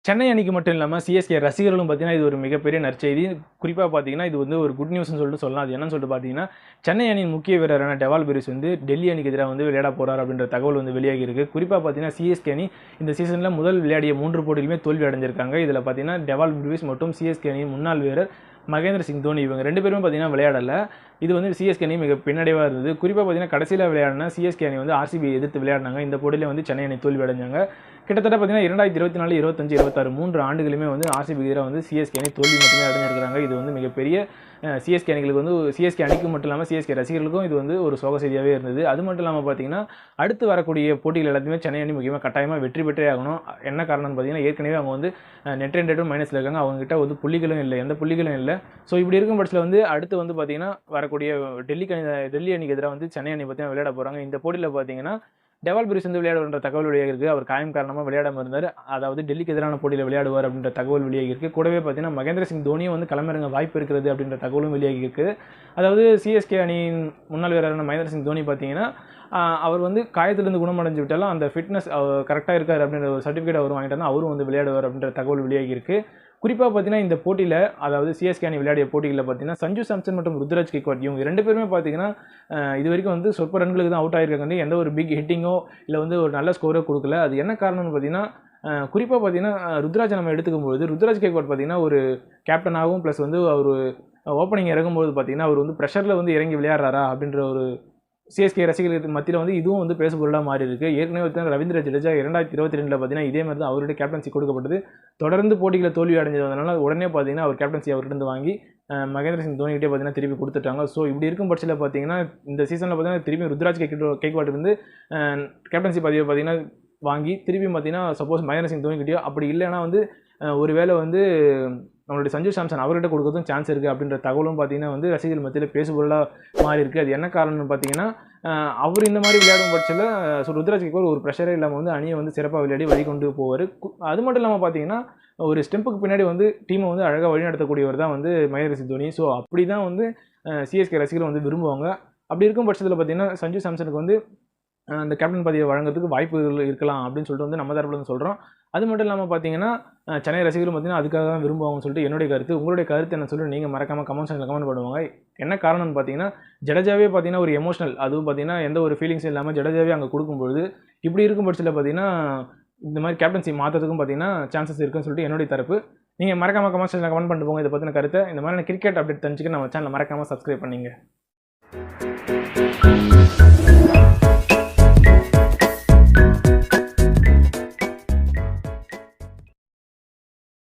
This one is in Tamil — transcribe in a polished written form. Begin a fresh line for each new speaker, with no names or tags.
சென்னை அணிக்கு மட்டும் இல்லாமல் சிஎஸ்கே ரசிகர்களும் பார்த்தீங்கன்னா இது ஒரு மிகப்பெரிய நற்செய்தி. குறிப்பாக பார்த்தீங்கன்னா இது வந்து ஒரு குட் நியூஸ்னு சொல்லிட்டு சொல்லலாம். அது என்னன்னு சொல்லிட்டு பார்த்தீங்கன்னா, சென்னை அணியின் முக்கிய வீரரான டெவால் பெரிஸ் வந்து டெல்லி அணிக்கு எதிராக வந்து விளையாட போகிறார் அப்படின்ற தகவல் வந்து வெளியாகி இருக்கு. குறிப்பாக பார்த்தீங்கன்னா சிஎஸ்கே அணி இந்த சீசனில் முதல் விளையாடிய 3 போட்டியிலுமே தோல்வி அடைஞ்சிருக்காங்க. இதில் பார்த்தீங்கன்னா டெவால் பெரிஸ் மற்றும் சிஎஸ்கே அணியின் முன்னாள் வீரர் மகேந்திர சிங் தோனி இவங்க 2 பேருமே பார்த்தீங்கன்னா விளையாடலை. இது வந்து சிஎஸ்கே அணி மிக பின்னடைவாக இருந்தது. குறிப்பாக பார்த்தீங்கன்னா கடைசியில் விளையாடின சிஎஸ்கே அணி வந்து ஆர்சிபி எதிர்த்து விளையாடினாங்க. இந்த போட்டியில் வந்து சென்னை அணி தோல்வி அடைஞ்சாங்க. கிட்டத்தட்ட பார்த்தீங்கன்னா 2024, 25, 26 3 ஆண்டுகளுமே வந்து ஆர்சிபி எதிராக வந்து சிஎஸ்கே அணி தோல்வி மட்டுமே அடைஞ்சிருக்கிறாங்க. இது வந்து மிகப்பெரிய சிஎஸ்கே அணிகளுக்கு வந்து சிஎஸ்கே அணிக்கு மட்டும் இல்லாமல் சிஎஸ்கே ரசிகர்களுக்கும் இது வந்து ஒரு சோக செய்தியாகவே இருந்தது. அது மட்டும் இல்லாமல் பார்த்தீங்கன்னா அடுத்து வரக்கூடிய போட்டிகள் எல்லாத்தையுமே சென்னை அணி முக்கியமாக கட்டாயமாக வெற்றி பெற்றே ஆகணும். என்ன காரணம்னு பார்த்தீங்கன்னா ஏற்கனவே அவங்க வந்து நெட் ரேட்டும் மைனஸில் இருக்காங்க. அவங்ககிட்ட வந்து புள்ளிகளும் இல்லை, எந்த புள்ளிகளும் இல்லை. ஸோ இப்படி இருக்கும் பட்சத்தில் வந்து அடுத்து வந்து பார்த்தீங்கன்னா வரக்கூடிய டெல்லி அணிக்கு எதிராக வந்து சென்னை அணி பார்த்தீங்கன்னா விளையாட போகிறாங்க. இந்த போட்டியில் பார்த்தீங்கன்னா டெவால் பெரிஸ் வந்து விளையாடுன்ற தகவல் வெளியாகிருக்கு. அவர் காயம் காரணமாக விளையாடாமல் இருந்தார். அதாவது டெல்லிக்கு எதிரான போட்டியில் விளையாடுவார் அப்படின்ற தகவல் வெளியாகிருக்கு. கூடவே பார்த்தீங்கன்னா மகேந்திர சிங் தோனியும் வந்து களமிறங்க வாய்ப்பு இருக்கிறது அப்படின்ற தகவலும் வெளியாகிருக்கு. அதாவது சிஎஸ்கே அணியின் முன்னாள் வீரரான மகேந்திர சிங் தோனி பார்த்தீங்கன்னா அவர் வந்து காயத்திலிருந்து குணமடைஞ்சு விட்டாலும் அந்த ஃபிட்னஸ் கரெக்டாக இருக்கார் அப்படின்ற ஒரு சர்டிஃபிகேட் அவர் வாங்கிட்டாலும் அவரும் வந்து விளையாடுவார் அப்படின்ற தகவல் வெளியாகிருக்கு. குறிப்பாக பார்த்தீங்கன்னா இந்த போட்டியில் அதாவது சிஎஸ்கே அணி விளையாடிய போட்டிகளில் பார்த்தீங்கன்னா சஞ்சு சாம்சன் மற்றும் ருத்ராஜ் கெய்க்வாட் இவங்க 2 பேருமே பார்த்தீங்கன்னா இது வரைக்கும் வந்து சொற்ப ரன்களுக்கு தான் அவுட் ஆகிருக்காங்க. எந்த ஒரு பிக் ஹிட்டிங்கோ இல்லை வந்து ஒரு நல்ல ஸ்கோரோ கொடுக்கல. அது என்ன காரணம்னு பார்த்தீங்கன்னா குறிப்பாக பார்த்தீங்கன்னா ருத்ராஜை நம்ம எடுத்துக்கும்போது ருத்ராஜ் கெய்க்வாட் பார்த்தீங்கன்னா ஒரு கேப்டனாகவும் ப்ளஸ் வந்து அவர் ஓப்பனிங் இறங்கும்போது பார்த்தீங்கன்னா அவர் வந்து ப்ரெஷரில் வந்து இறங்கி விளையாடுறாரா அப்படின்ற ஒரு சிஎஸ்கே ரசிகர்களுக்கு மத்தியில் வந்து இதுவும் வந்து பேசுபொருளாக மாறி இருக்குது. ஏற்கனவே பார்த்தீங்கன்னா ரவீந்திர ஜடேஜா 2022 பார்த்தீங்கன்னா இதே மாதிரி தான் அவருடைய கேப்டன்சி கொடுக்கப்பட்டது. தொடர்ந்து போட்டிகளை தோல்வி அடைஞ்சதுனால உடனே பார்த்தீங்கன்னா அவர் கேப்டன்சி அவர்கிட்ட வாங்கி மகேந்திர சிங் தோனிகிட்டே பார்த்தீங்கன்னா திருப்பி கொடுத்துட்டாங்க. ஸோ இப்படி இருக்கும் பட்சத்தில் பார்த்தீங்கன்னா இந்த சீசனில் பார்த்தீங்கன்னா திரும்பி ருத்ராஜ் கெய்க்வாட் இருந்து கேப்டன்சி பதவியை பார்த்தீங்கன்னா வாங்கி திருப்பி பார்த்தீங்கன்னா சப்போஸ் மகேந்திர சிங் தோனிக்கிட்டேயோ அப்படி இல்லைன்னா வந்து ஒருவேளை வந்து நம்மளுடைய சஞ்சு சாம்சன் அவர்கிட்ட கொடுக்கறதும் சான்ஸ் இருக்குது அப்படின்ற தகவலும் பார்த்தீங்கன்னா வந்து ரசிகர்கள் மத்தியில் பேசுபொருளாக மாறி இருக்குது. அது என்ன காரணம்னு பார்த்தீங்கன்னா அவர் இந்த மாதிரி விளையாடும் பட்சத்தில் ருத்ராஜ் கெய்க்வாட் ஒரு ப்ரெஷரே இல்லாமல் வந்து அணியை வந்து சிறப்பாக விளையாடி வழிகொண்டு போவார். அது மட்டும் இல்லாமல் பார்த்தீங்கன்னா ஒரு ஸ்டெம்புக்கு பின்னாடி வந்து டீமை வந்து அழகாக வழிநடத்தக்கூடியவர் தான் வந்து மகேந்திர சிங் தோனி. ஸோ அப்படி தான் வந்து சிஎஸ்கே ரசிகர்கள் வந்து விரும்புவாங்க. அப்படி இருக்கும் பட்சத்தில் பார்த்தீங்கன்னா சஞ்சு சாம்சனுக்கு வந்து அந்த கேப்டன் பதவியை வழங்குறதுக்கு வாய்ப்புகள் இருக்கலாம் அப்படின்னு சொல்லிட்டு வந்து நம்ம தரப்புல வந்து சொல்கிறோம். அது மட்டும் இல்லாமல் பார்த்தீங்கன்னா சென்னை ரசிகர்களும் பார்த்தீங்கன்னா அதுக்காக தான் விரும்புவாங்கன்னு சொல்லிட்டு என்னுடைய கருத்து. உங்களுடைய கருத்து என்ன சொல்லிட்டு நீங்கள் மறக்காமல் கமெண்ட் செக்ஷனில் கமெண்ட் பண்ணுவாங்க. என்ன காரணம்னு பார்த்தீங்கன்னா ஜடேஜாவே பார்த்தீங்கன்னா ஒரு எமோஷனல் அதுவும் பார்த்தீங்கன்னா எந்த ஒரு ஃபீலிங்ஸும் இல்லாமல் ஜடேஜாவே அங்கே கொடுக்கும்பொழுது இப்படி இருக்கும் பட்சத்தில் பார்த்தீங்கன்னா இந்த மாதிரி கேப்டன்சி மாற்றத்துக்கும் பார்த்தீங்கன்னா சான்சஸ் இருக்குன்னு சொல்லிட்டு என்னுடைய தரப்பு. நீங்கள் மறக்காமல் கமெண்ட் செக்ஷனில் கமெண்ட் பண்ணிட்டு போங்க இதை பற்றின கருத்தை. இந்த மாதிரி கிரிக்கெட் அப்டேட் தெரிஞ்சுக்க நம்ம சேனலை மறக்காமல் சப்ஸ்கிரைப் பண்ணிங்க.